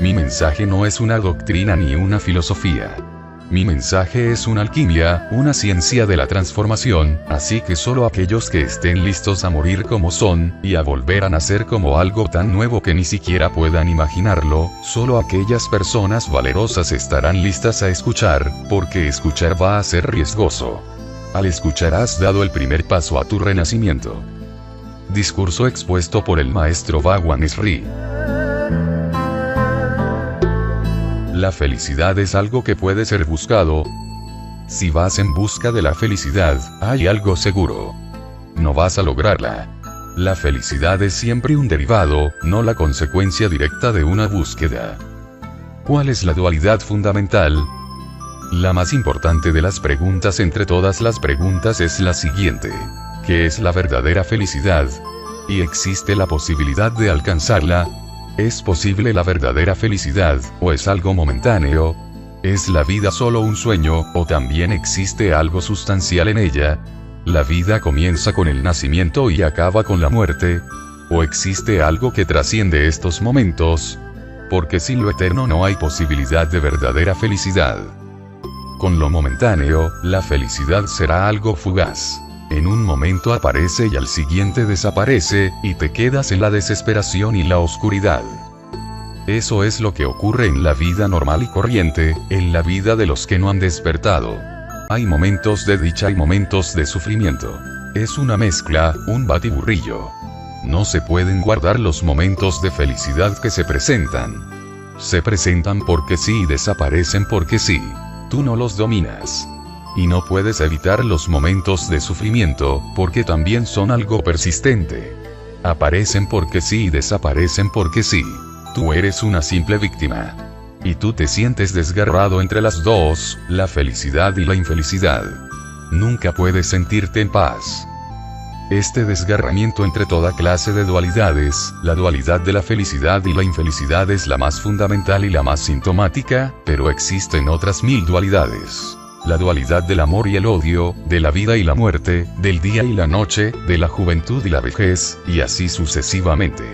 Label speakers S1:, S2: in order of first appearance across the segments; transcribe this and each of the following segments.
S1: Mi mensaje no es una doctrina ni una filosofía. Mi mensaje es una alquimia, una ciencia de la transformación, así que solo aquellos que estén listos a morir como son, y a volver a nacer como algo tan nuevo que ni siquiera puedan imaginarlo, solo aquellas personas valerosas estarán listas a escuchar, porque escuchar va a ser riesgoso. Al escuchar has dado el primer paso a tu renacimiento. Discurso expuesto por el maestro Bhagwan Sri. La felicidad es algo que puede ser buscado. Si vas en busca de la felicidad, hay algo seguro. No vas a lograrla. La felicidad es siempre un derivado, no la consecuencia directa de una búsqueda. ¿Cuál es la dualidad fundamental? La más importante de las preguntas entre todas las preguntas es la siguiente. ¿Qué es la verdadera felicidad? ¿Y existe la posibilidad de alcanzarla? ¿Es posible la verdadera felicidad, o es algo momentáneo? ¿Es la vida solo un sueño, o también existe algo sustancial en ella? ¿La vida comienza con el nacimiento y acaba con la muerte? ¿O existe algo que trasciende estos momentos? Porque sin lo eterno no hay posibilidad de verdadera felicidad. Con lo momentáneo, la felicidad será algo fugaz. En un momento aparece y al siguiente desaparece, y te quedas en la desesperación y la oscuridad. Eso es lo que ocurre en la vida normal y corriente, en la vida de los que no han despertado. Hay momentos de dicha y momentos de sufrimiento. Es una mezcla, un batiburrillo. No se pueden guardar los momentos de felicidad que se presentan. Se presentan porque sí y desaparecen porque sí. Tú no los dominas. Y no puedes evitar los momentos de sufrimiento, porque también son algo persistente. Aparecen porque sí y desaparecen porque sí. Tú eres una simple víctima. Y tú te sientes desgarrado entre las dos, la felicidad y la infelicidad. Nunca puedes sentirte en paz. Este desgarramiento entre toda clase de dualidades, la dualidad de la felicidad y la infelicidad es la más fundamental y la más sintomática, pero existen otras 1000 dualidades. La dualidad del amor y el odio, de la vida y la muerte, del día y la noche, de la juventud y la vejez, y así sucesivamente.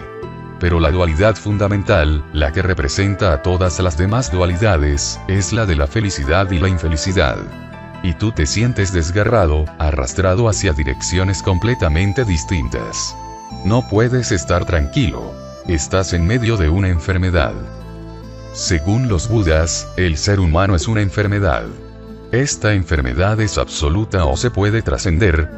S1: Pero la dualidad fundamental, la que representa a todas las demás dualidades, es la de la felicidad y la infelicidad. Y tú te sientes desgarrado, arrastrado hacia direcciones completamente distintas. No puedes estar tranquilo. Estás en medio de una enfermedad. Según los Budas, el ser humano es una enfermedad. Esta enfermedad es absoluta o se puede trascender.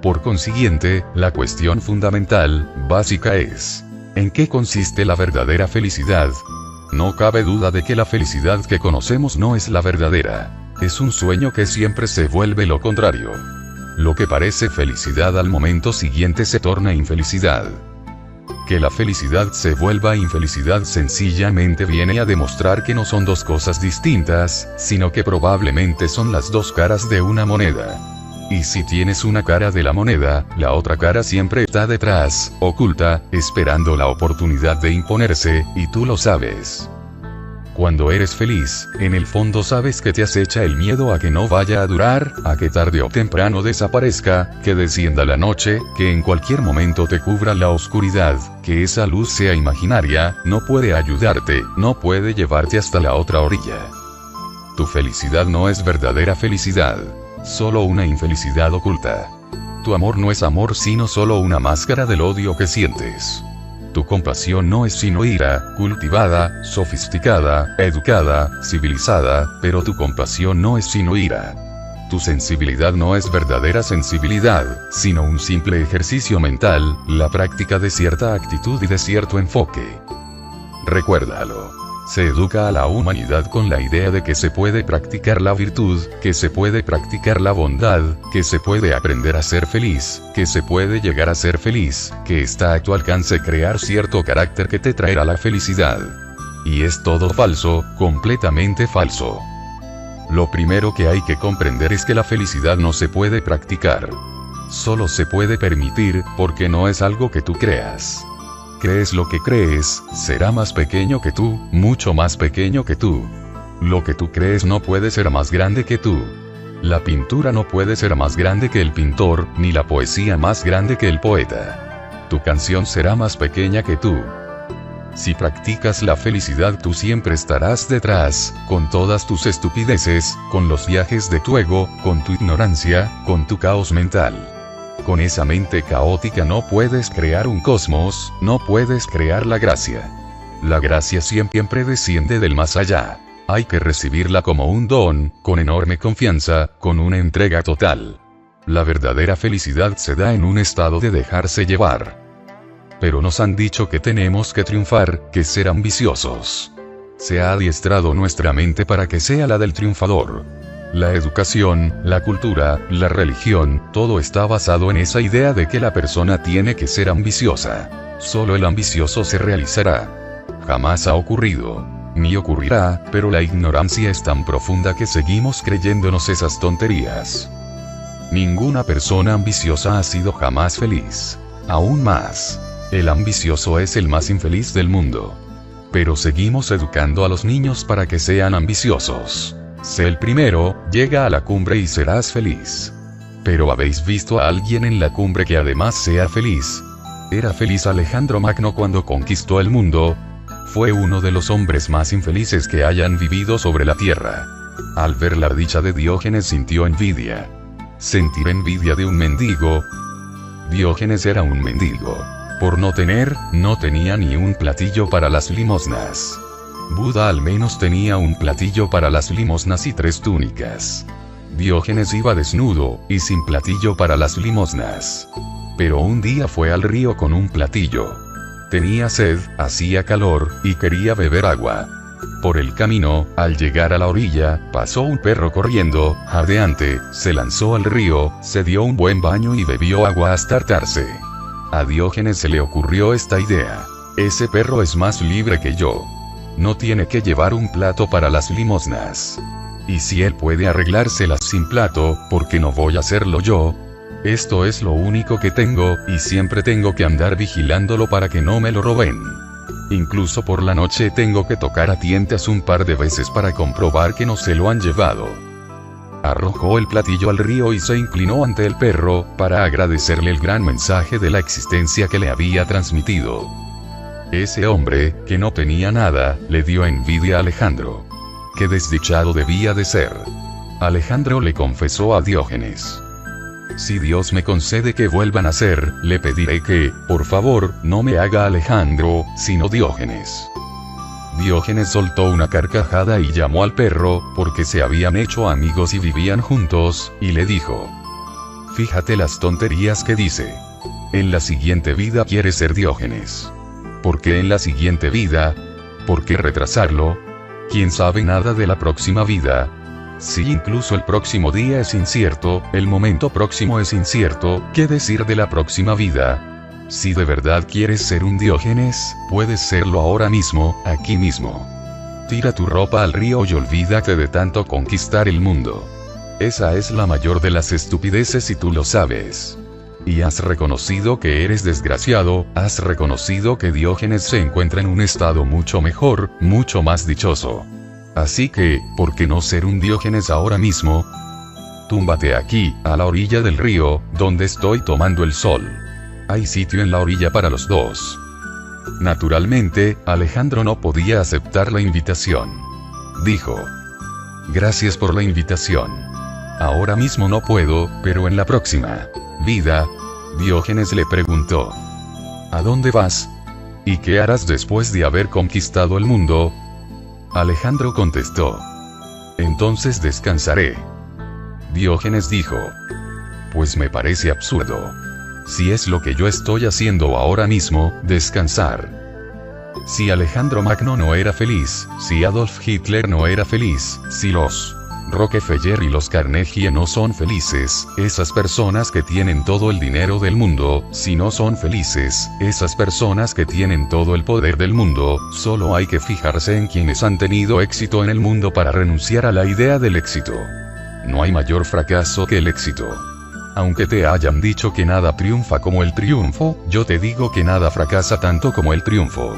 S1: Por consiguiente, la cuestión fundamental, básica es: ¿en qué consiste la verdadera felicidad? No cabe duda de que la felicidad que conocemos no es la verdadera. Es un sueño que siempre se vuelve lo contrario. Lo que parece felicidad al momento siguiente se torna infelicidad. Que la felicidad se vuelva infelicidad sencillamente viene a demostrar que no son dos cosas distintas, sino que probablemente son las dos caras de una moneda. Y si tienes una cara de la moneda, la otra cara siempre está detrás, oculta, esperando la oportunidad de imponerse, y tú lo sabes. Cuando eres feliz, en el fondo sabes que te acecha el miedo a que no vaya a durar, a que tarde o temprano desaparezca, que descienda la noche, que en cualquier momento te cubra la oscuridad, que esa luz sea imaginaria, no puede ayudarte, no puede llevarte hasta la otra orilla. Tu felicidad no es verdadera felicidad, solo una infelicidad oculta. Tu amor no es amor sino solo una máscara del odio que sientes. Tu compasión no es sino ira, cultivada, sofisticada, educada, civilizada, pero tu compasión no es sino ira. Tu sensibilidad no es verdadera sensibilidad, sino un simple ejercicio mental, la práctica de cierta actitud y de cierto enfoque. Recuérdalo. Se educa a la humanidad con la idea de que se puede practicar la virtud, que se puede practicar la bondad, que se puede aprender a ser feliz, que se puede llegar a ser feliz, que está a tu alcance crear cierto carácter que te traerá la felicidad. Y es todo falso, completamente falso. Lo primero que hay que comprender es que la felicidad no se puede practicar. Solo se puede permitir, porque no es algo que tú creas. Crees lo que crees, será más pequeño que tú, mucho más pequeño que tú. Lo que tú crees no puede ser más grande que tú. La pintura no puede ser más grande que el pintor, ni la poesía más grande que el poeta. Tu canción será más pequeña que tú. Si practicas la felicidad, tú siempre estarás detrás, con todas tus estupideces, con los viajes de tu ego, con tu ignorancia, con tu caos mental. Con esa mente caótica no puedes crear un cosmos, no puedes crear la gracia. La gracia siempre desciende del más allá. Hay que recibirla como un don, con enorme confianza, con una entrega total. La verdadera felicidad se da en un estado de dejarse llevar. Pero nos han dicho que tenemos que triunfar, que ser ambiciosos. Se ha adiestrado nuestra mente para que sea la del triunfador. La educación, la cultura, la religión, todo está basado en esa idea de que la persona tiene que ser ambiciosa. Solo el ambicioso se realizará. Jamás ha ocurrido. Ni ocurrirá, pero la ignorancia es tan profunda que seguimos creyéndonos esas tonterías. Ninguna persona ambiciosa ha sido jamás feliz. Aún más. El ambicioso es el más infeliz del mundo. Pero seguimos educando a los niños para que sean ambiciosos. Sé el primero, llega a la cumbre y serás feliz. Pero ¿habéis visto a alguien en la cumbre que además sea feliz? ¿Era feliz Alejandro Magno cuando conquistó el mundo? Fue uno de los hombres más infelices que hayan vivido sobre la tierra. Al ver la dicha de Diógenes sintió envidia. ¿Sentir envidia de un mendigo? Diógenes era un mendigo. Por no tener, no tenía ni un platillo para las limosnas. Buda al menos tenía un platillo para las limosnas y 3 túnicas. Diógenes iba desnudo, y sin platillo para las limosnas. Pero un día fue al río con un platillo. Tenía sed, hacía calor, y quería beber agua. Por el camino, al llegar a la orilla, pasó un perro corriendo, jadeante, se lanzó al río, se dio un buen baño y bebió agua hasta hartarse. A Diógenes se le ocurrió esta idea. Ese perro es más libre que yo. No tiene que llevar un plato para las limosnas. Y si él puede arreglárselas sin plato, ¿por qué no voy a hacerlo yo? Esto es lo único que tengo, y siempre tengo que andar vigilándolo para que no me lo roben. Incluso por la noche tengo que tocar a tientas un par de veces para comprobar que no se lo han llevado. Arrojó el platillo al río y se inclinó ante el perro, para agradecerle el gran mensaje de la existencia que le había transmitido. Ese hombre, que no tenía nada, le dio envidia a Alejandro. Qué desdichado debía de ser. Alejandro le confesó a Diógenes: si Dios me concede que vuelva a nacer, le pediré que, por favor, no me haga Alejandro, sino Diógenes. Diógenes soltó una carcajada y llamó al perro, porque se habían hecho amigos y vivían juntos, y le dijo: fíjate las tonterías que dice. En la siguiente vida quiere ser Diógenes. ¿Por qué en la siguiente vida? ¿Por qué retrasarlo? ¿Quién sabe nada de la próxima vida? Si incluso el próximo día es incierto, el momento próximo es incierto, ¿qué decir de la próxima vida? Si de verdad quieres ser un Diógenes, puedes serlo ahora mismo, aquí mismo. Tira tu ropa al río y olvídate de tanto conquistar el mundo. Esa es la mayor de las estupideces y tú lo sabes. Y has reconocido que eres desgraciado, has reconocido que Diógenes se encuentra en un estado mucho mejor, mucho más dichoso. Así que, ¿por qué no ser un Diógenes ahora mismo? Túmbate aquí, a la orilla del río, donde estoy tomando el sol. Hay sitio en la orilla para los dos. Naturalmente, Alejandro no podía aceptar la invitación. Dijo: gracias por la invitación. Ahora mismo no puedo, pero en la próxima vida. Diógenes le preguntó: ¿a dónde vas? ¿Y qué harás después de haber conquistado el mundo? Alejandro contestó: entonces descansaré. Diógenes dijo: pues me parece absurdo. Si es lo que yo estoy haciendo ahora mismo, descansar. Si Alejandro Magno no era feliz, si Adolf Hitler no era feliz, si los Rockefeller y los Carnegie no son felices, esas personas que tienen todo el dinero del mundo, si no son felices, esas personas que tienen todo el poder del mundo, solo hay que fijarse en quienes han tenido éxito en el mundo para renunciar a la idea del éxito. No hay mayor fracaso que el éxito. Aunque te hayan dicho que nada triunfa como el triunfo, yo te digo que nada fracasa tanto como el triunfo.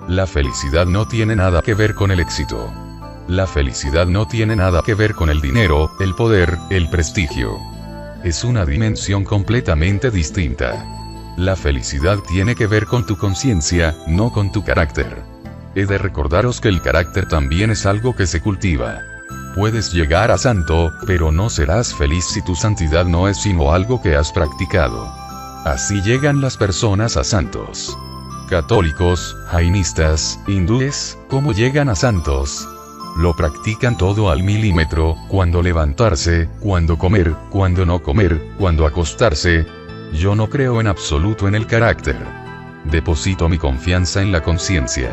S1: La felicidad no tiene nada que ver con el éxito. La felicidad no tiene nada que ver con el dinero, el poder, el prestigio. Es una dimensión completamente distinta. La felicidad tiene que ver con tu conciencia, no con tu carácter. He de recordaros que el carácter también es algo que se cultiva. Puedes llegar a santo, pero no serás feliz si tu santidad no es sino algo que has practicado. Así llegan las personas a santos. Católicos, jainistas, hindúes, ¿cómo llegan a santos? Lo practican todo al milímetro, cuando levantarse, cuando comer, cuando no comer, cuando acostarse. Yo no creo en absoluto en el carácter. Deposito mi confianza en la conciencia.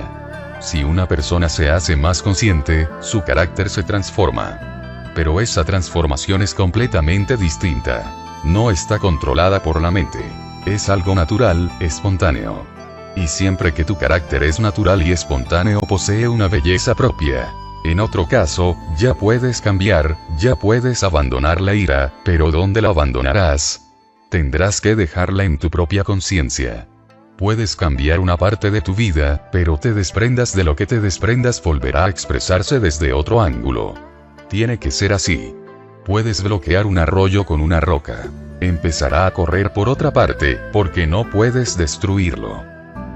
S1: Si una persona se hace más consciente, su carácter se transforma. Pero esa transformación es completamente distinta. No está controlada por la mente. Es algo natural, espontáneo. Y siempre que tu carácter es natural y espontáneo posee una belleza propia. En otro caso, ya puedes cambiar, ya puedes abandonar la ira, pero ¿dónde la abandonarás? Tendrás que dejarla en tu propia conciencia. Puedes cambiar una parte de tu vida, pero te desprendas de lo que te desprendas volverá a expresarse desde otro ángulo. Tiene que ser así. Puedes bloquear un arroyo con una roca. Empezará a correr por otra parte, porque no puedes destruirlo.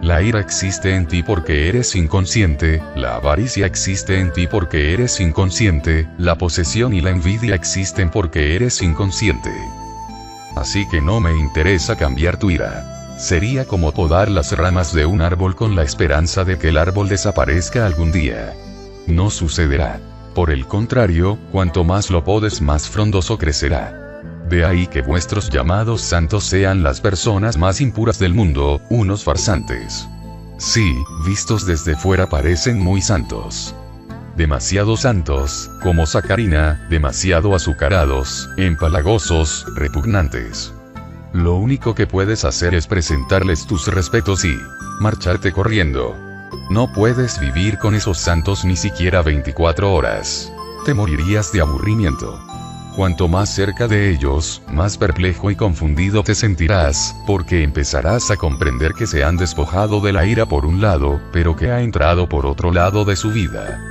S1: La ira existe en ti porque eres inconsciente, la avaricia existe en ti porque eres inconsciente, la posesión y la envidia existen porque eres inconsciente. Así que no me interesa cambiar tu ira. Sería como podar las ramas de un árbol con la esperanza de que el árbol desaparezca algún día. No sucederá. Por el contrario, cuanto más lo podes, más frondoso crecerá. De ahí que vuestros llamados santos sean las personas más impuras del mundo, unos farsantes. Sí, vistos desde fuera parecen muy santos. Demasiado santos, como sacarina, demasiado azucarados, empalagosos, repugnantes. Lo único que puedes hacer es presentarles tus respetos y marcharte corriendo. No puedes vivir con esos santos ni siquiera 24 horas. Te morirías de aburrimiento. Cuanto más cerca de ellos, más perplejo y confundido te sentirás, porque empezarás a comprender que se han despojado de la ira por un lado, pero que ha entrado por otro lado de su vida.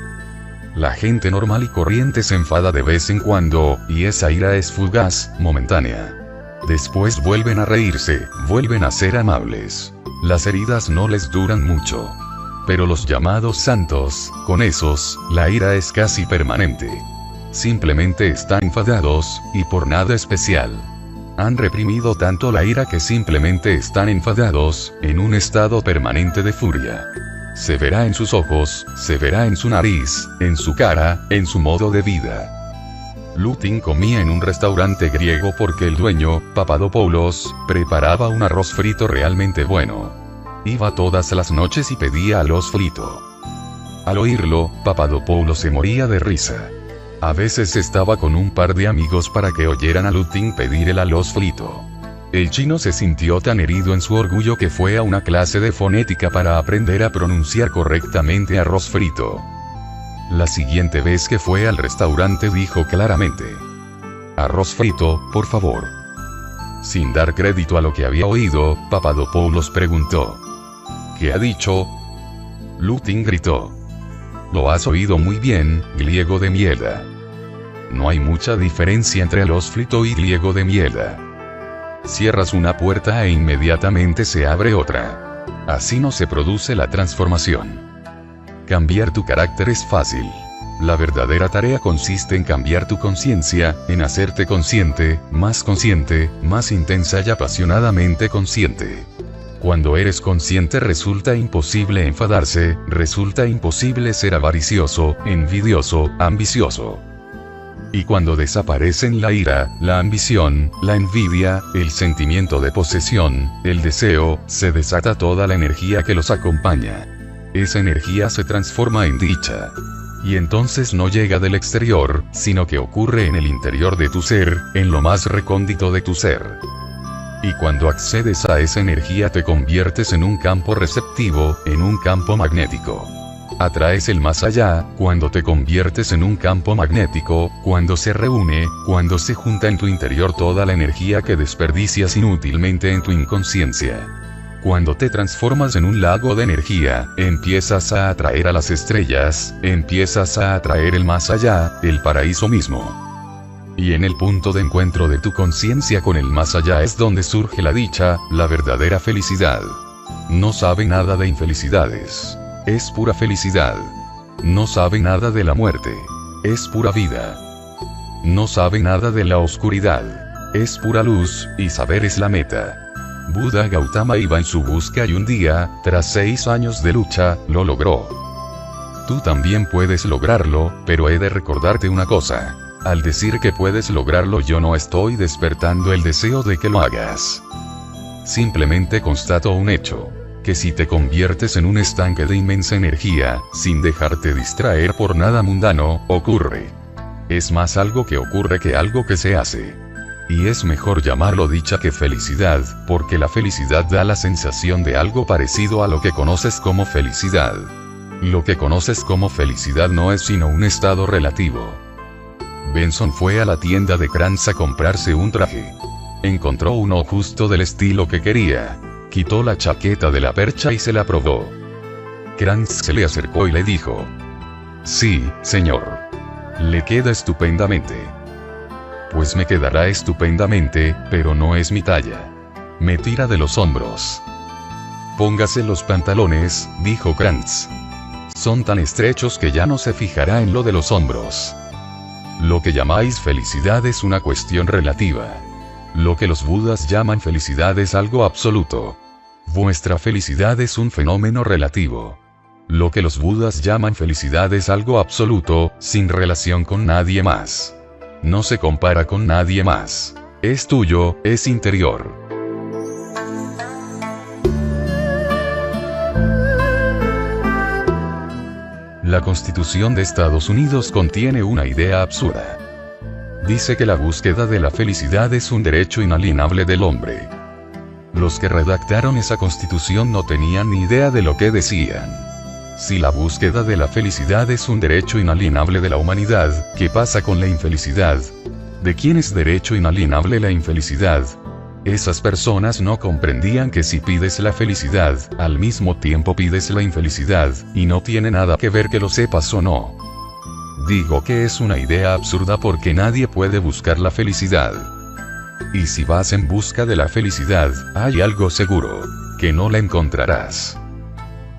S1: La gente normal y corriente se enfada de vez en cuando, y esa ira es fugaz, momentánea. Después vuelven a reírse, vuelven a ser amables. Las heridas no les duran mucho. Pero los llamados santos, con esos, la ira es casi permanente. Simplemente están enfadados, y por nada especial. Han reprimido tanto la ira que simplemente están enfadados, en un estado permanente de furia. Se verá en sus ojos, se verá en su nariz, en su cara, en su modo de vida. Lutin comía en un restaurante griego porque el dueño, Papadopoulos, preparaba un arroz frito realmente bueno. Iba todas las noches y pedía arroz frito. Al oírlo, Papadopoulos se moría de risa. A veces estaba con un par de amigos para que oyeran a Lutin pedir el arroz frito. El chino se sintió tan herido en su orgullo que fue a una clase de fonética para aprender a pronunciar correctamente arroz frito. La siguiente vez que fue al restaurante dijo claramente: arroz frito, por favor. Sin dar crédito a lo que había oído, Papadopoulos preguntó: ¿qué ha dicho? Lutin gritó: lo has oído muy bien, griego de mierda. No hay mucha diferencia entre arroz frito y griego de mierda. Cierras una puerta e inmediatamente se abre otra. Así no se produce la transformación. Cambiar tu carácter es fácil. La verdadera tarea consiste en cambiar tu conciencia, en hacerte consciente, más intensa y apasionadamente consciente. Cuando eres consciente resulta imposible enfadarse, resulta imposible ser avaricioso, envidioso, ambicioso. Y cuando desaparecen la ira, la ambición, la envidia, el sentimiento de posesión, el deseo, se desata toda la energía que los acompaña. Esa energía se transforma en dicha. Y entonces no llega del exterior, sino que ocurre en el interior de tu ser, en lo más recóndito de tu ser. Y cuando accedes a esa energía te conviertes en un campo receptivo, en un campo magnético. Atraes el más allá, cuando te conviertes en un campo magnético, cuando se reúne, cuando se junta en tu interior toda la energía que desperdicias inútilmente en tu inconsciencia. Cuando te transformas en un lago de energía, empiezas a atraer a las estrellas, empiezas a atraer el más allá, el paraíso mismo. Y en el punto de encuentro de tu conciencia con el más allá es donde surge la dicha, la verdadera felicidad. No sabe nada de infelicidades. Es pura felicidad. No sabe nada de la muerte. Es pura vida. No sabe nada de la oscuridad. Es pura luz, y saber es la meta. Buda Gautama iba en su busca y un día, tras 6 años de lucha, lo logró. Tú también puedes lograrlo, pero he de recordarte una cosa. Al decir que puedes lograrlo, yo no estoy despertando el deseo de que lo hagas. Simplemente constato un hecho. Que si te conviertes en un estanque de inmensa energía, sin dejarte distraer por nada mundano, ocurre. Es más algo que ocurre que algo que se hace. Y es mejor llamarlo dicha que felicidad, porque la felicidad da la sensación de algo parecido a lo que conoces como felicidad. Lo que conoces como felicidad no es sino un estado relativo. Benson fue a la tienda de Krantz a comprarse un traje. Encontró uno justo del estilo que quería. Quitó la chaqueta de la percha y se la probó. Krantz se le acercó y le dijo: «Sí, señor. Le queda estupendamente». «Pues me quedará estupendamente, pero no es mi talla. Me tira de los hombros». «Póngase los pantalones», dijo Krantz. «Son tan estrechos que ya no se fijará en lo de los hombros». Lo que llamáis felicidad es una cuestión relativa. Lo que los budas llaman felicidad es algo absoluto. Vuestra felicidad es un fenómeno relativo. Lo que los budas llaman felicidad es algo absoluto, sin relación con nadie más. No se compara con nadie más. Es tuyo, es interior. La Constitución de Estados Unidos contiene una idea absurda. Dice que la búsqueda de la felicidad es un derecho inalienable del hombre. Los que redactaron esa Constitución no tenían ni idea de lo que decían. Si la búsqueda de la felicidad es un derecho inalienable de la humanidad, ¿qué pasa con la infelicidad? ¿De quién es derecho inalienable la infelicidad? Esas personas no comprendían que si pides la felicidad, al mismo tiempo pides la infelicidad, y no tiene nada que ver que lo sepas o no. Digo que es una idea absurda porque nadie puede buscar la felicidad. Y si vas en busca de la felicidad, hay algo seguro, que no la encontrarás.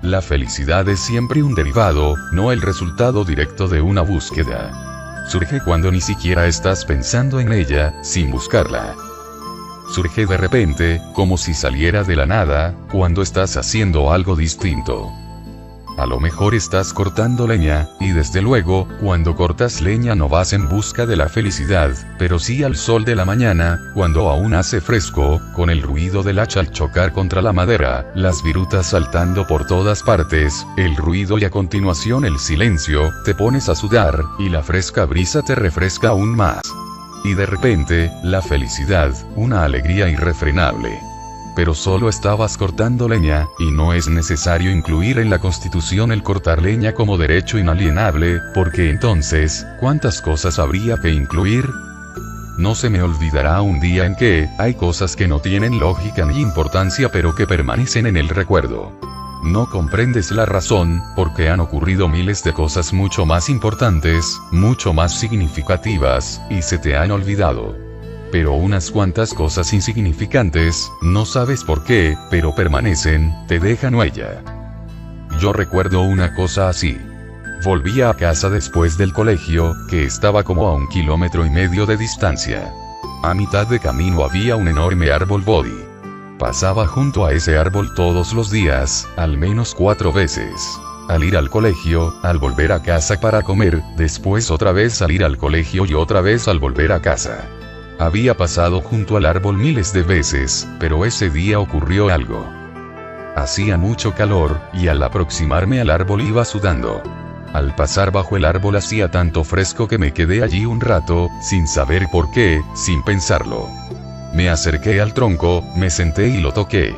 S1: La felicidad es siempre un derivado, no el resultado directo de una búsqueda. Surge cuando ni siquiera estás pensando en ella, sin buscarla. Surge de repente, como si saliera de la nada, cuando estás haciendo algo distinto. A lo mejor estás cortando leña, y desde luego, cuando cortas leña no vas en busca de la felicidad, pero sí al sol de la mañana, cuando aún hace fresco, con el ruido del hacha al chocar contra la madera, las virutas saltando por todas partes, el ruido y a continuación el silencio, te pones a sudar, y la fresca brisa te refresca aún más. Y de repente, la felicidad, una alegría irrefrenable. Pero solo estabas cortando leña, y no es necesario incluir en la Constitución el cortar leña como derecho inalienable, porque entonces, ¿cuántas cosas habría que incluir? No se me olvidará un día en que, hay cosas que no tienen lógica ni importancia pero que permanecen en el recuerdo. No comprendes la razón, porque han ocurrido miles de cosas mucho más importantes, mucho más significativas, y se te han olvidado. Pero unas cuantas cosas insignificantes, no sabes por qué, pero permanecen, te dejan huella. Yo recuerdo una cosa así. Volvía a casa después del colegio, que estaba como a 1,5 kilómetros de distancia. A mitad de camino había un enorme árbol body. Pasaba junto a ese árbol todos los días, al menos 4 veces. Al ir al colegio, al volver a casa para comer, después otra vez al ir al colegio y otra vez al volver a casa. Había pasado junto al árbol miles de veces, pero ese día ocurrió algo. Hacía mucho calor, y al aproximarme al árbol iba sudando. Al pasar bajo el árbol hacía tanto fresco que me quedé allí un rato, sin saber por qué, sin pensarlo. Me acerqué al tronco, me senté y lo toqué.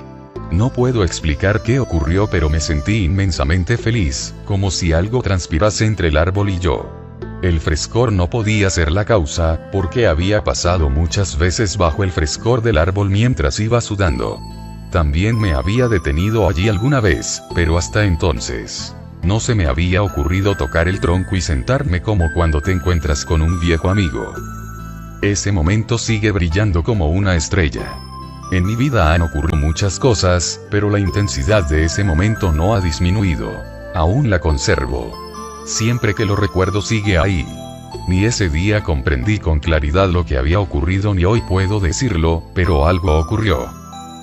S1: No puedo explicar qué ocurrió, pero me sentí inmensamente feliz, como si algo transpirase entre el árbol y yo. El frescor no podía ser la causa, porque había pasado muchas veces bajo el frescor del árbol mientras iba sudando. También me había detenido allí alguna vez, pero hasta entonces no se me había ocurrido tocar el tronco y sentarme como cuando te encuentras con un viejo amigo. Ese momento sigue brillando como una estrella. En mi vida han ocurrido muchas cosas, pero la intensidad de ese momento no ha disminuido. Aún la conservo. Siempre que lo recuerdo sigue ahí. Ni ese día comprendí con claridad lo que había ocurrido ni hoy puedo decirlo, pero algo ocurrió.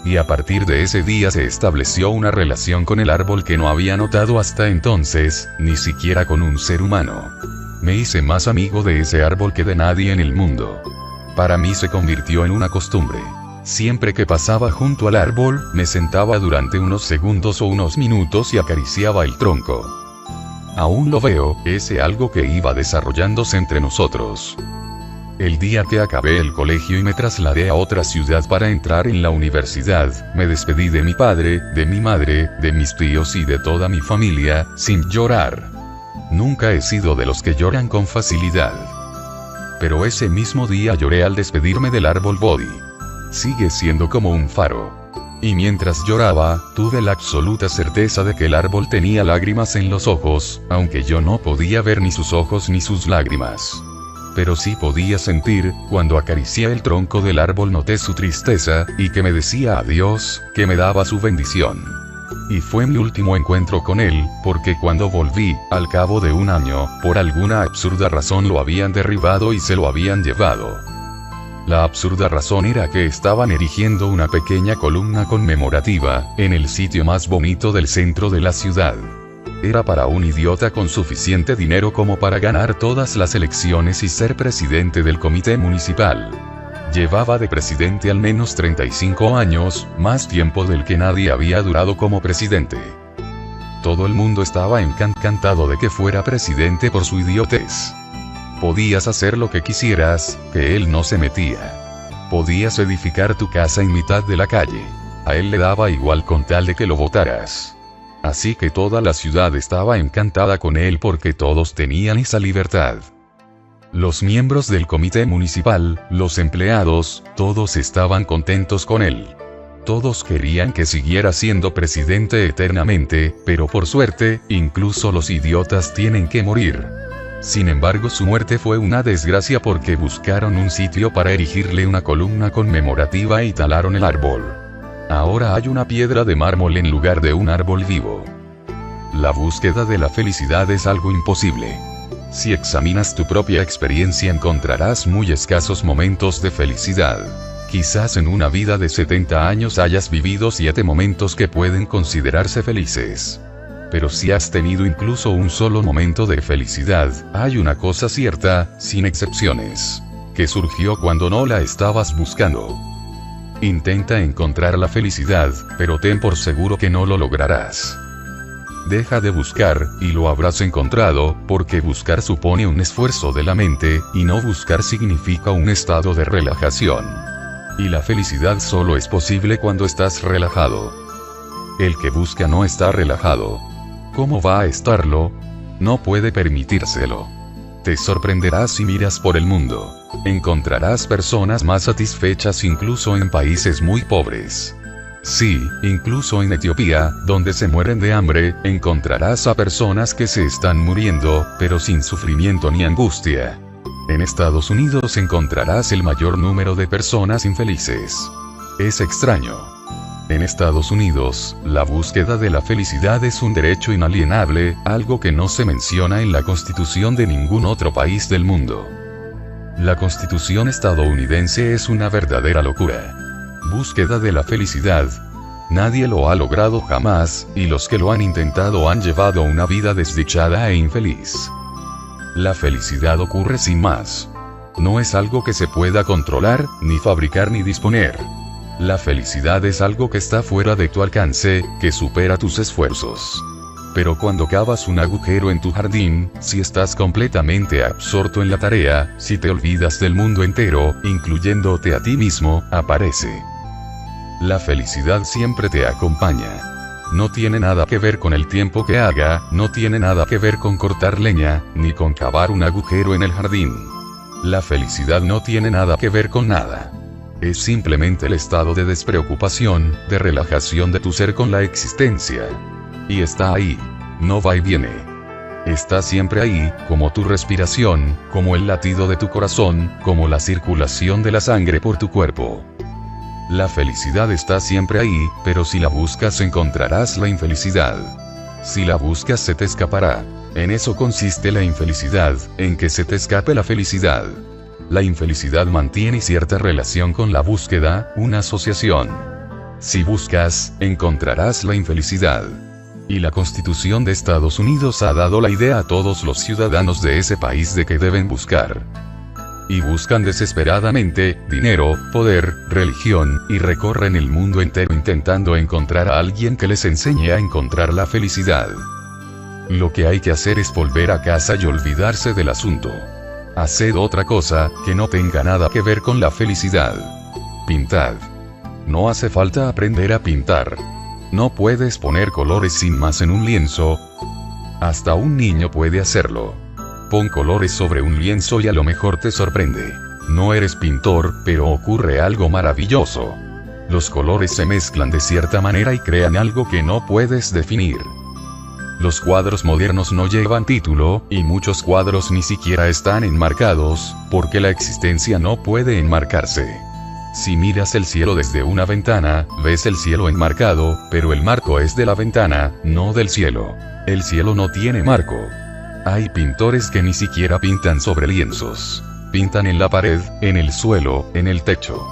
S1: Y a partir de ese día se estableció una relación con el árbol que no había notado hasta entonces, ni siquiera con un ser humano. Me hice más amigo de ese árbol que de nadie en el mundo. Para mí se convirtió en una costumbre. Siempre que pasaba junto al árbol, me sentaba durante unos segundos o unos minutos y acariciaba el tronco. Aún lo veo, ese algo que iba desarrollándose entre nosotros. El día que acabé el colegio y me trasladé a otra ciudad para entrar en la universidad, me despedí de mi padre, de mi madre, de mis tíos y de toda mi familia, sin llorar. Nunca he sido de los que lloran con facilidad. Pero ese mismo día lloré al despedirme del árbol Bodhi. Sigue siendo como un faro. Y mientras lloraba, tuve la absoluta certeza de que el árbol tenía lágrimas en los ojos, aunque yo no podía ver ni sus ojos ni sus lágrimas. Pero sí podía sentir, cuando acaricié el tronco del árbol noté su tristeza, y que me decía adiós, que me daba su bendición. Y fue mi último encuentro con él, porque cuando volví, al cabo de un año, por alguna absurda razón lo habían derribado y se lo habían llevado. La absurda razón era que estaban erigiendo una pequeña columna conmemorativa, en el sitio más bonito del centro de la ciudad. Era para un idiota con suficiente dinero como para ganar todas las elecciones y ser presidente del comité municipal. Llevaba de presidente al menos 35 años, más tiempo del que nadie había durado como presidente. Todo el mundo estaba encantado de que fuera presidente por su idiotez. Podías hacer lo que quisieras, que él no se metía. Podías edificar tu casa en mitad de la calle. A él le daba igual con tal de que lo votaras. Así que toda la ciudad estaba encantada con él porque todos tenían esa libertad. Los miembros del comité municipal, los empleados, todos estaban contentos con él. Todos querían que siguiera siendo presidente eternamente, pero por suerte, incluso los idiotas tienen que morir. Sin embargo, su muerte fue una desgracia porque buscaron un sitio para erigirle una columna conmemorativa y talaron el árbol. Ahora hay una piedra de mármol en lugar de un árbol vivo. La búsqueda de la felicidad es algo imposible. Si examinas tu propia experiencia encontrarás muy escasos momentos de felicidad. Quizás en una vida de 70 años hayas vivido 7 momentos que pueden considerarse felices. Pero si has tenido incluso un solo momento de felicidad, hay una cosa cierta, sin excepciones, que surgió cuando no la estabas buscando. Intenta encontrar la felicidad, pero ten por seguro que no lo lograrás. Deja de buscar, y lo habrás encontrado, porque buscar supone un esfuerzo de la mente, y no buscar significa un estado de relajación. Y la felicidad solo es posible cuando estás relajado. El que busca no está relajado. ¿Cómo va a estarlo? No puede permitírselo. Te sorprenderás si miras por el mundo. Encontrarás personas más satisfechas incluso en países muy pobres. Sí, incluso en Etiopía, donde se mueren de hambre, encontrarás a personas que se están muriendo, pero sin sufrimiento ni angustia. En Estados Unidos encontrarás el mayor número de personas infelices. Es extraño. En Estados Unidos, la búsqueda de la felicidad es un derecho inalienable, algo que no se menciona en la Constitución de ningún otro país del mundo. La Constitución estadounidense es una verdadera locura. Búsqueda de la felicidad. Nadie lo ha logrado jamás, y los que lo han intentado han llevado una vida desdichada e infeliz. La felicidad ocurre sin más. No es algo que se pueda controlar, ni fabricar ni disponer. La felicidad es algo que está fuera de tu alcance, que supera tus esfuerzos. Pero cuando cavas un agujero en tu jardín, si estás completamente absorto en la tarea, si te olvidas del mundo entero, incluyéndote a ti mismo, aparece. La felicidad siempre te acompaña. No tiene nada que ver con el tiempo que haga, no tiene nada que ver con cortar leña, ni con cavar un agujero en el jardín. La felicidad no tiene nada que ver con nada. Es simplemente el estado de despreocupación, de relajación de tu ser con la existencia. Y está ahí. No va y viene. Está siempre ahí, como tu respiración, como el latido de tu corazón, como la circulación de la sangre por tu cuerpo. La felicidad está siempre ahí, pero si la buscas encontrarás la infelicidad. Si la buscas se te escapará. En eso consiste la infelicidad, en que se te escape la felicidad. La infelicidad mantiene cierta relación con la búsqueda, una asociación. Si buscas, encontrarás la infelicidad. Y la Constitución de Estados Unidos ha dado la idea a todos los ciudadanos de ese país de que deben buscar. Y buscan desesperadamente, dinero, poder, religión, y recorren el mundo entero intentando encontrar a alguien que les enseñe a encontrar la felicidad. Lo que hay que hacer es volver a casa y olvidarse del asunto. Haced otra cosa, que no tenga nada que ver con la felicidad. Pintad. No hace falta aprender a pintar. No puedes poner colores sin más en un lienzo. Hasta un niño puede hacerlo. Pon colores sobre un lienzo y a lo mejor te sorprende. No eres pintor, pero ocurre algo maravilloso. Los colores se mezclan de cierta manera y crean algo que no puedes definir. Los cuadros modernos no llevan título, y muchos cuadros ni siquiera están enmarcados, porque la existencia no puede enmarcarse. Si miras el cielo desde una ventana, ves el cielo enmarcado, pero el marco es de la ventana, no del cielo. El cielo no tiene marco. Hay pintores que ni siquiera pintan sobre lienzos. Pintan en la pared, en el suelo, en el techo.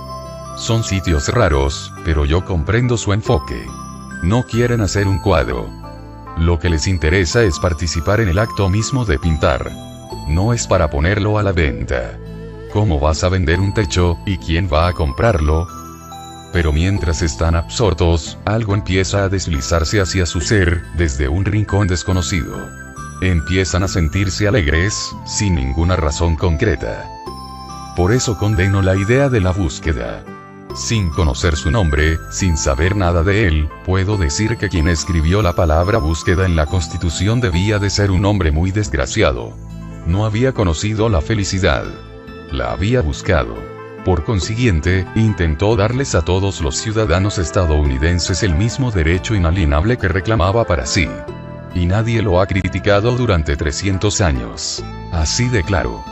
S1: Son sitios raros, pero yo comprendo su enfoque. No quieren hacer un cuadro. Lo que les interesa es participar en el acto mismo de pintar. No es para ponerlo a la venta. ¿Cómo vas a vender un techo, y quién va a comprarlo? Pero mientras están absortos, algo empieza a deslizarse hacia su ser, desde un rincón desconocido. Empiezan a sentirse alegres, sin ninguna razón concreta. Por eso condeno la idea de la búsqueda. Sin conocer su nombre, sin saber nada de él, puedo decir que quien escribió la palabra búsqueda en la Constitución debía de ser un hombre muy desgraciado. No había conocido la felicidad. La había buscado. Por consiguiente, intentó darles a todos los ciudadanos estadounidenses el mismo derecho inalienable que reclamaba para sí. Y nadie lo ha criticado durante 300 años. Así de claro.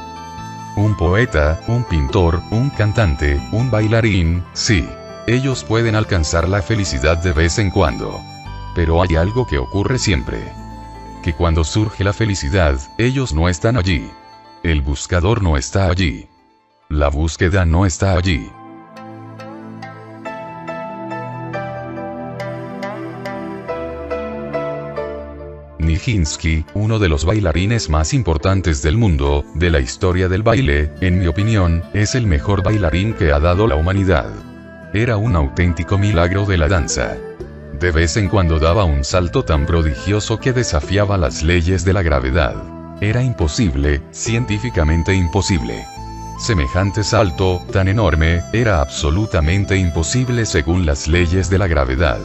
S1: Un poeta, un pintor, un cantante, un bailarín, sí. Ellos pueden alcanzar la felicidad de vez en cuando. Pero hay algo que ocurre siempre. Que cuando surge la felicidad, ellos no están allí. El buscador no está allí. La búsqueda no está allí. Nijinsky, uno de los bailarines más importantes del mundo, de la historia del baile, en mi opinión, es el mejor bailarín que ha dado la humanidad. Era un auténtico milagro de la danza. De vez en cuando daba un salto tan prodigioso que desafiaba las leyes de la gravedad. Era imposible, científicamente imposible. Semejante salto, tan enorme, era absolutamente imposible según las leyes de la gravedad.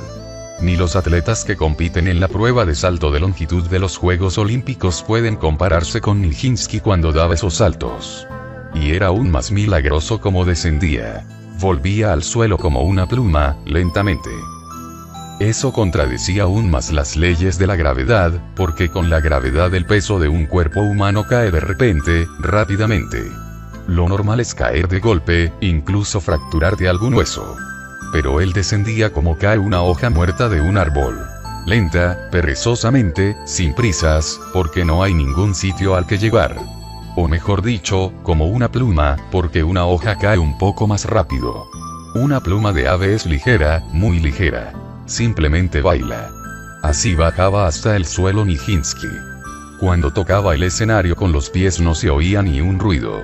S1: Ni los atletas que compiten en la prueba de salto de longitud de los Juegos Olímpicos pueden compararse con Nijinsky cuando daba esos saltos. Y era aún más milagroso como descendía. Volvía al suelo como una pluma, lentamente. Eso contradecía aún más las leyes de la gravedad, porque con la gravedad el peso de un cuerpo humano cae de repente, rápidamente. Lo normal es caer de golpe, incluso fracturarte algún hueso. Pero él descendía como cae una hoja muerta de un árbol. Lenta, perezosamente, sin prisas, porque no hay ningún sitio al que llegar. O mejor dicho, como una pluma, porque una hoja cae un poco más rápido. Una pluma de ave es ligera, muy ligera. Simplemente baila. Así bajaba hasta el suelo Nijinsky. Cuando tocaba el escenario con los pies no se oía ni un ruido.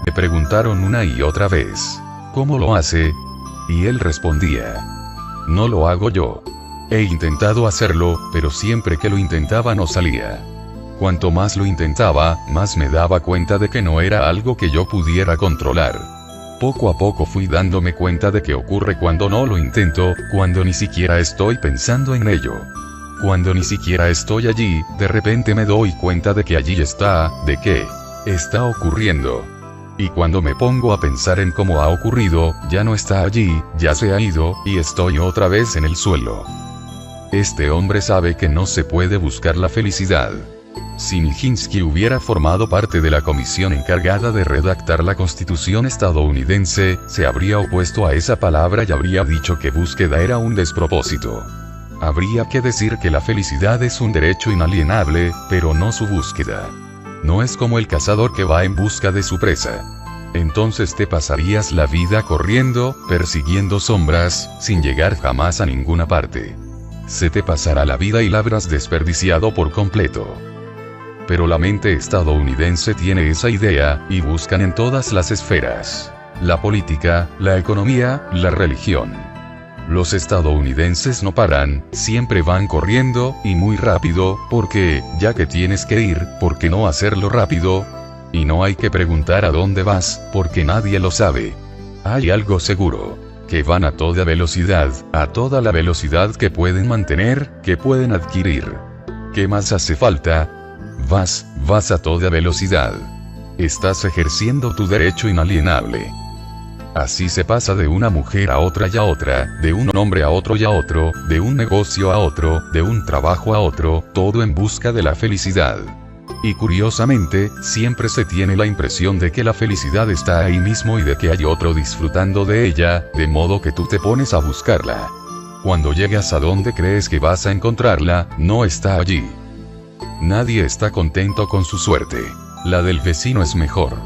S1: Le preguntaron una y otra vez, ¿cómo lo hace? Y él respondía, no lo hago yo. He intentado hacerlo, pero siempre que lo intentaba no salía. Cuanto más lo intentaba, más me daba cuenta de que no era algo que yo pudiera controlar. Poco a poco fui dándome cuenta de que ocurre cuando no lo intento, cuando ni siquiera estoy pensando en ello. Cuando ni siquiera estoy allí, de repente me doy cuenta de que allí está, de que está ocurriendo. Y cuando me pongo a pensar en cómo ha ocurrido, ya no está allí, ya se ha ido, y estoy otra vez en el suelo. Este hombre sabe que no se puede buscar la felicidad. Si Nijinsky hubiera formado parte de la comisión encargada de redactar la Constitución estadounidense, se habría opuesto a esa palabra y habría dicho que búsqueda era un despropósito. Habría que decir que la felicidad es un derecho inalienable, pero no su búsqueda. No es como el cazador que va en busca de su presa. Entonces te pasarías la vida corriendo, persiguiendo sombras, sin llegar jamás a ninguna parte. Se te pasará la vida y la habrás desperdiciado por completo. Pero la mente estadounidense tiene esa idea, y buscan en todas las esferas: la política, la economía, la religión. Los estadounidenses no paran, siempre van corriendo, y muy rápido, porque, ya que tienes que ir, ¿por qué no hacerlo rápido? Y no hay que preguntar a dónde vas, porque nadie lo sabe. Hay algo seguro: que van a toda velocidad, a toda la velocidad que pueden mantener, que pueden adquirir. ¿Qué más hace falta? Vas a toda velocidad. Estás ejerciendo tu derecho inalienable. Así se pasa de una mujer a otra y a otra, de un hombre a otro y a otro, de un negocio a otro, de un trabajo a otro, todo en busca de la felicidad. Y curiosamente, siempre se tiene la impresión de que la felicidad está ahí mismo y de que hay otro disfrutando de ella, de modo que tú te pones a buscarla. Cuando llegas a donde crees que vas a encontrarla, no está allí. Nadie está contento con su suerte. La del vecino es mejor.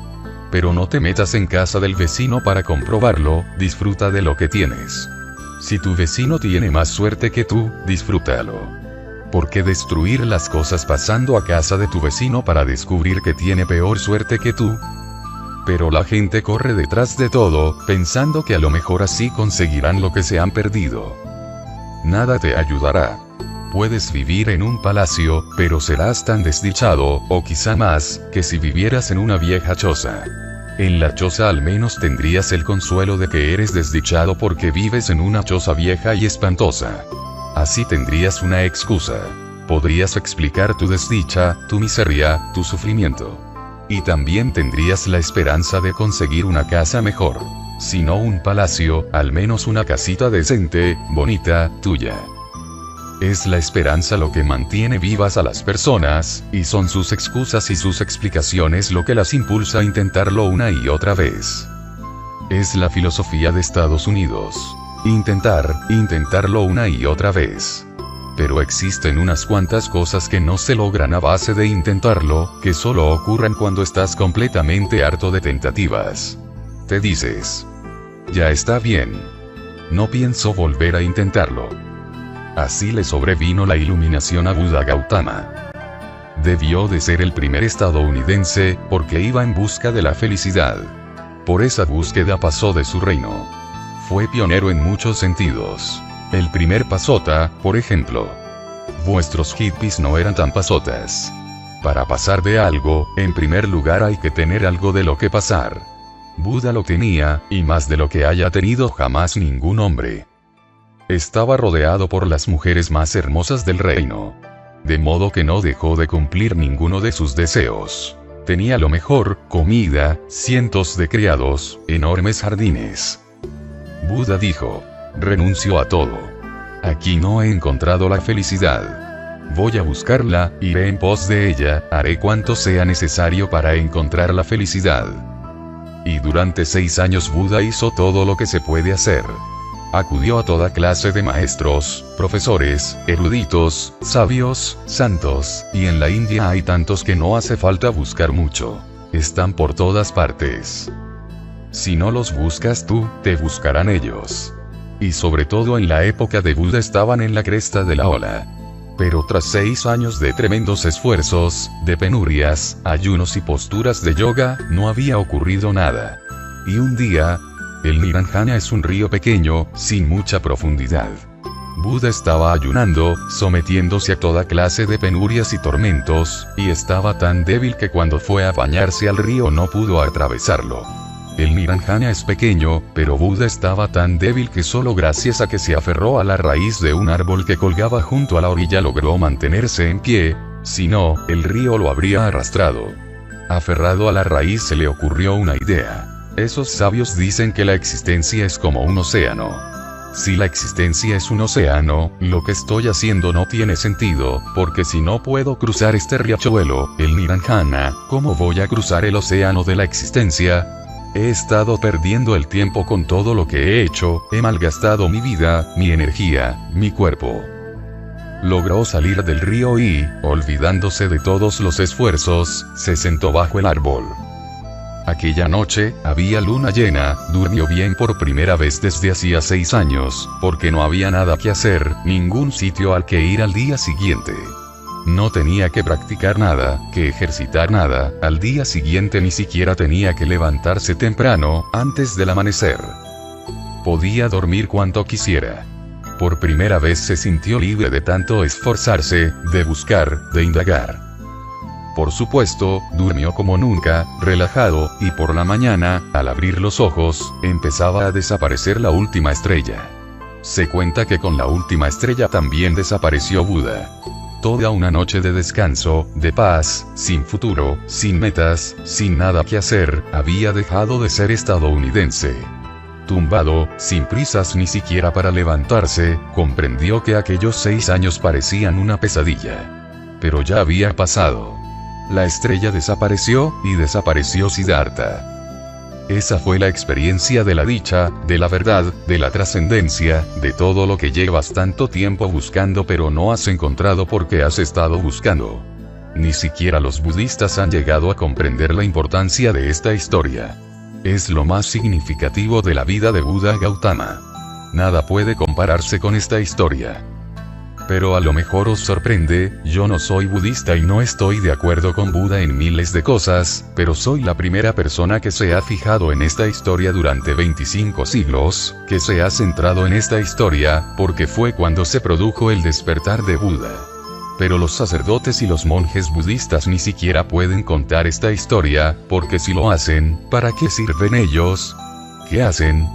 S1: Pero no te metas en casa del vecino para comprobarlo, disfruta de lo que tienes. Si tu vecino tiene más suerte que tú, disfrútalo. ¿Por qué destruir las cosas pasando a casa de tu vecino para descubrir que tiene peor suerte que tú? Pero la gente corre detrás de todo, pensando que a lo mejor así conseguirán lo que se han perdido. Nada te ayudará. Puedes vivir en un palacio, pero serás tan desdichado, o quizá más, que si vivieras en una vieja choza. En la choza al menos tendrías el consuelo de que eres desdichado porque vives en una choza vieja y espantosa. Así tendrías una excusa. Podrías explicar tu desdicha, tu miseria, tu sufrimiento. Y también tendrías la esperanza de conseguir una casa mejor. Si no un palacio, al menos una casita decente, bonita, tuya. Es la esperanza lo que mantiene vivas a las personas, y son sus excusas y sus explicaciones lo que las impulsa a intentarlo una y otra vez. Es la filosofía de Estados Unidos. Intentarlo una y otra vez. Pero existen unas cuantas cosas que no se logran a base de intentarlo, que solo ocurren cuando estás completamente harto de tentativas. Te dices: ya está bien. No pienso volver a intentarlo. Así le sobrevino la iluminación a Buda Gautama. Debió de ser el primer estadounidense, porque iba en busca de la felicidad. Por esa búsqueda pasó de su reino. Fue pionero en muchos sentidos. El primer pasota, por ejemplo. Vuestros hippies no eran tan pasotas. Para pasar de algo, en primer lugar hay que tener algo de lo que pasar. Buda lo tenía, y más de lo que haya tenido jamás ningún hombre. Estaba rodeado por las mujeres más hermosas del reino. De modo que no dejó de cumplir ninguno de sus deseos. Tenía lo mejor: comida, cientos de criados, enormes jardines. Buda dijo: renuncio a todo. Aquí no he encontrado la felicidad. Voy a buscarla, iré en pos de ella, haré cuanto sea necesario para encontrar la felicidad. Y durante 6 años Buda hizo todo lo que se puede hacer. Acudió a toda clase de maestros, profesores, eruditos, sabios, santos, y en la India hay tantos que no hace falta buscar mucho. Están por todas partes. Si no los buscas tú, te buscarán ellos. Y sobre todo en la época de Buda estaban en la cresta de la ola. Pero tras 6 años de tremendos esfuerzos, de penurias, ayunos y posturas de yoga, no había ocurrido nada. Y un día, el Niranjana es un río pequeño, sin mucha profundidad. Buda estaba ayunando, sometiéndose a toda clase de penurias y tormentos, y estaba tan débil que cuando fue a bañarse al río no pudo atravesarlo. El Niranjana es pequeño, pero Buda estaba tan débil que solo gracias a que se aferró a la raíz de un árbol que colgaba junto a la orilla logró mantenerse en pie, si no, el río lo habría arrastrado. Aferrado a la raíz se le ocurrió una idea. Esos sabios dicen que la existencia es como un océano. Si la existencia es un océano, lo que estoy haciendo no tiene sentido, porque si no puedo cruzar este riachuelo, el Nirvana, ¿cómo voy a cruzar el océano de la existencia? He estado perdiendo el tiempo con todo lo que he hecho, he malgastado mi vida, mi energía, mi cuerpo. Logró salir del río y, olvidándose de todos los esfuerzos, se sentó bajo el árbol. Aquella noche, había luna llena, durmió bien por primera vez desde hacía 6 años, porque no había nada que hacer, ningún sitio al que ir al día siguiente. No tenía que practicar nada, que ejercitar nada, al día siguiente ni siquiera tenía que levantarse temprano, antes del amanecer. Podía dormir cuanto quisiera. Por primera vez se sintió libre de tanto esforzarse, de buscar, de indagar. Por supuesto, durmió como nunca, relajado, y por la mañana, al abrir los ojos, empezaba a desaparecer la última estrella. Se cuenta que con la última estrella también desapareció Buda. Toda una noche de descanso, de paz, sin futuro, sin metas, sin nada que hacer, había dejado de ser estadounidense. Tumbado, sin prisas ni siquiera para levantarse, comprendió que aquellos 6 años parecían una pesadilla. Pero ya había pasado. La estrella desapareció, y desapareció Siddhartha. Esa fue la experiencia de la dicha, de la verdad, de la trascendencia, de todo lo que llevas tanto tiempo buscando pero no has encontrado porque has estado buscando. Ni siquiera los budistas han llegado a comprender la importancia de esta historia. Es lo más significativo de la vida de Buda Gautama. Nada puede compararse con esta historia. Pero a lo mejor os sorprende, yo no soy budista y no estoy de acuerdo con Buda en miles de cosas, pero soy la primera persona que se ha fijado en esta historia durante 25 siglos, que se ha centrado en esta historia, porque fue cuando se produjo el despertar de Buda. Pero los sacerdotes y los monjes budistas ni siquiera pueden contar esta historia, porque si lo hacen, ¿para qué sirven ellos? ¿Qué hacen?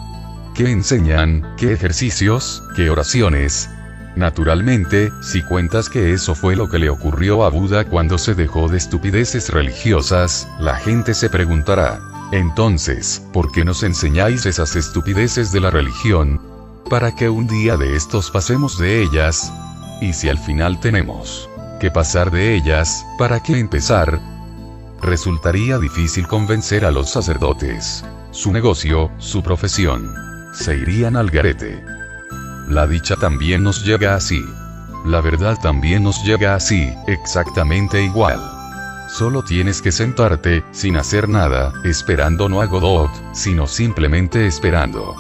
S1: ¿Qué enseñan? ¿Qué ejercicios? ¿Qué oraciones? Naturalmente, si cuentas que eso fue lo que le ocurrió a Buda cuando se dejó de estupideces religiosas, la gente se preguntará, entonces, ¿por qué nos enseñáis esas estupideces de la religión? ¿Para que un día de estos pasemos de ellas? Y si al final tenemos que pasar de ellas, ¿para qué empezar? Resultaría difícil convencer a los sacerdotes. Su negocio, su profesión, se irían al garete. La dicha también nos llega así. La verdad también nos llega así, exactamente igual. Solo tienes que sentarte, sin hacer nada, esperando no a Godot, sino simplemente esperando.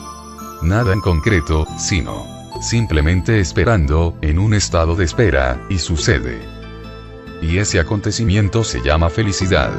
S1: Nada en concreto, sino simplemente esperando, en un estado de espera, y sucede. Y ese acontecimiento se llama felicidad.